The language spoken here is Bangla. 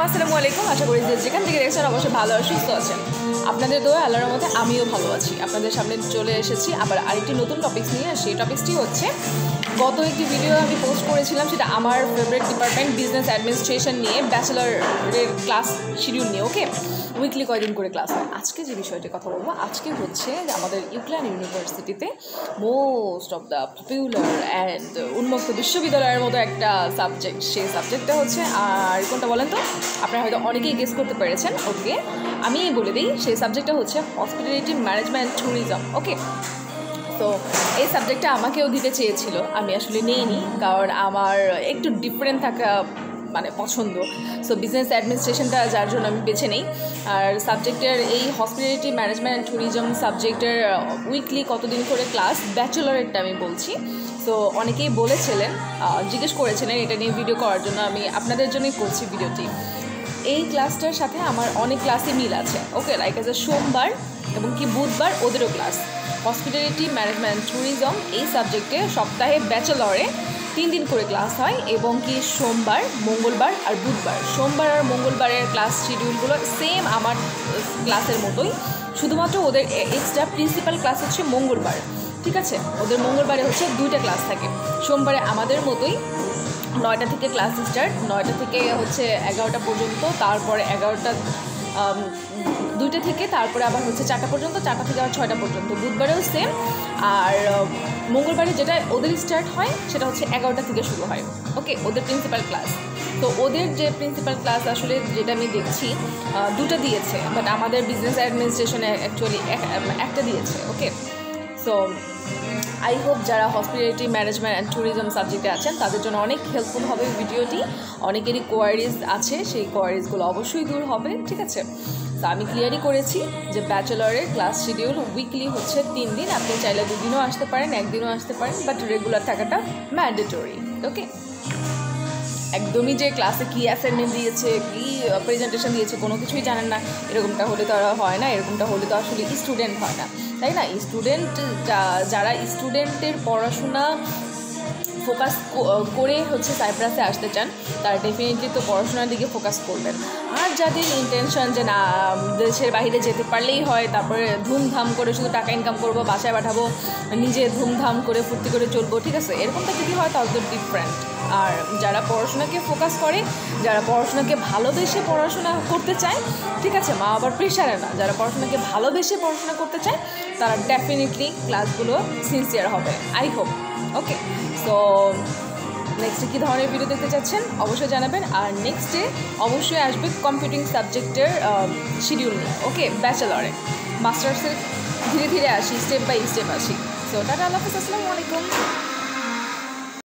আসসালামু আলাইকুম। আশা করি যে যেখান থেকে দেখছেন অবশ্যই ভালো আর সুস্থ আছেন। আপনাদের দোয়া আল্লাহর রহমতে আমিও ভালো আছি। আপনাদের সামনে চলে এসেছি আবার আরেকটি নতুন টপিকস নিয়ে। সেই টপিকসটি হচ্ছে গত একটি ভিডিও আমি পোস্ট করেছিলাম, সেটা আমার ফেভারিট ডিপার্টমেন্ট বিজনেস অ্যাডমিনিস্ট্রেশন নিয়ে, ব্যাচেলরের ক্লাস শিডিউল নিয়ে। ওকে, উইকলি কয়দিন করে ক্লাস হয়। আজকে যে বিষয়টি কথা বলবো আজকে হচ্ছে আমাদের ইউক্ল্যান্ড ইউনিভার্সিটিতে most of the popular and উন্মুক্ত বিশ্ববিদ্যালয়ের মতো একটা সাবজেক্ট। সেই সাবজেক্টটা হচ্ছে, আর কোনটা বলেন তো? আপনারা হয়তো অনেকেই গেস করতে পেরেছেন। ওকে, আমি বলে দিই, সেই সাবজেক্টটা হচ্ছে হসপিটালিটি ম্যানেজমেন্ট ট্যুরিজম। ওকে, তো এই সাবজেক্টটা আমাকেও দিতে চেয়েছিল, আমি আসলে নিইনি, কারণ আমার একটু ডিফারেন্ট থাকা মানে পছন্দ। সো বিজনেস অ্যাডমিনিস্ট্রেশনটা যার জন্য আমি বেছে নিই। আর সাবজেক্টের এই হসপিটালিটি ম্যানেজমেন্ট ট্যুরিজম সাবজেক্টের উইকলি কতদিন করে ক্লাস, ব্যাচেলরেরটা আমি বলছি। সো অনেকেই বলেছিলেন, জিজ্ঞেস করেছিলেন এটা নিয়ে ভিডিও করার জন্য, আমি আপনাদের জন্যই করছি ভিডিওটি। এই ক্লাসটার সাথে আমার অনেক ক্লাসে মিল আছে। ওকে, লাইক এজ সোমবার এবং কি বুধবার ওদেরও ক্লাস। হসপিটালিটি ম্যানেজমেন্ট ট্যুরিজম এই সাবজেক্টে সপ্তাহে ব্যাচেলরে 3 দিন করে ক্লাস হয়, এবং কি সোমবার, মঙ্গলবার আর বুধবার। সোমবার আর মঙ্গলবারের ক্লাস শিডিউলগুলো সেম আমার ক্লাসের মতোই, শুধুমাত্র ওদের এক্সট্রা প্রিন্সিপাল ক্লাস হচ্ছে মঙ্গলবার। ঠিক আছে, ওদের মঙ্গলবারে হচ্ছে 2টা ক্লাস থাকে। সোমবারে আমাদের মতোই 9টা থেকে ক্লাস স্টার্ট, 9টা থেকে হচ্ছে 11টা পর্যন্ত, তারপরে 2টা থেকে তারপরে আবার হচ্ছে 4টা পর্যন্ত, 4টা থেকে আবার 6টা পর্যন্ত। বুধবারেও সেম। আর মঙ্গলবারে যেটা ওদের স্টার্ট হয় সেটা হচ্ছে 11টা থেকে শুরু হয়। ওকে, ওদের প্রিন্সিপাল ক্লাস। তো ওদের যে প্রিন্সিপাল ক্লাস আসলে যেটা আমি দেখছি 2টা দিয়েছে, বাট আমাদের বিজনেস অ্যাডমিনিস্ট্রেশনে অ্যাকচুয়ালি একটা দিয়েছে। ওকে, সো আই হোপ যারা হসপিটালিটি ম্যানেজমেন্ট অ্যান্ড ট্যুরিজম সাবজেক্টে আছেন তাদের জন্য অনেক হেল্পফুল হবে ভিডিওটি। অনেকেরই কোয়ারিজ আছে, সেই কোয়ারিজগুলো অবশ্যই দূর হবে। ঠিক আছে, তো আমি ক্লিয়ারই করেছি যে ব্যাচেলরের ক্লাস শিডিউল উইকলি হচ্ছে 3 দিন। আপনি চাইলে 2 দিনও আসতে পারেন, 1 দিনও আসতে পারেন, বাট রেগুলার থাকাটা ম্যান্ডেটরি। ওকে, একদমই যে ক্লাসে কী অ্যাসাইনমেন্ট দিয়েছে, কী প্রেজেন্টেশন দিয়েছে কোনো কিছুই জানেন না, এরকমটা হলে তো আর হয় না। এরকমটা হলে তো আসলে স্টুডেন্ট হয় না, তাই না? স্টুডেন্ট যারা স্টুডেন্টের পড়াশোনা ফোকাস করে হচ্ছে সাইপ্রাসে আসতে চান, তারা ডেফিনেটলি তো পড়াশোনার দিকে ফোকাস করবেন। আর যাদের ইন্টেনশন যে না দেশের বাইরে যেতে পারলেই হয়, তারপরে ধুমধাম করে শুধু টাকা ইনকাম করবো, বাসায় পাঠাবো, নিজে ধুমধাম করে ফুর্তি করে চলবো, ঠিক আছে, এরকমটা যদি হয় তাহলে তো ডিফারেন্ট। আর যারা পড়াশোনাকে ফোকাস করে, যারা পড়াশোনাকে ভালোবেসে পড়াশোনা করতে চায়, ঠিক আছে, মা বাবার প্রেশারে না, যারা পড়াশোনাকে ভালোবেসে পড়াশোনা করতে চায় তারা ডেফিনেটলি ক্লাসগুলো সিনসিয়ার হবে, আই হোপ। ওকে, সো নেক্সটে কী ধরনের ভিডিও দেখতে চাচ্ছেন অবশ্যই জানাবেন। আর নেক্সটে অবশ্যই আসবে কম্পিউটিং সাবজেক্টের শিডিউল নিয়ে। ওকে, ব্যাচেলরে, মাস্টার্সের ধীরে ধীরে আসি, স্টেপ বাই স্টেপ আসি। সো টাটা, আল্লাহ হাফেজ, আসসালামু আলাইকুম।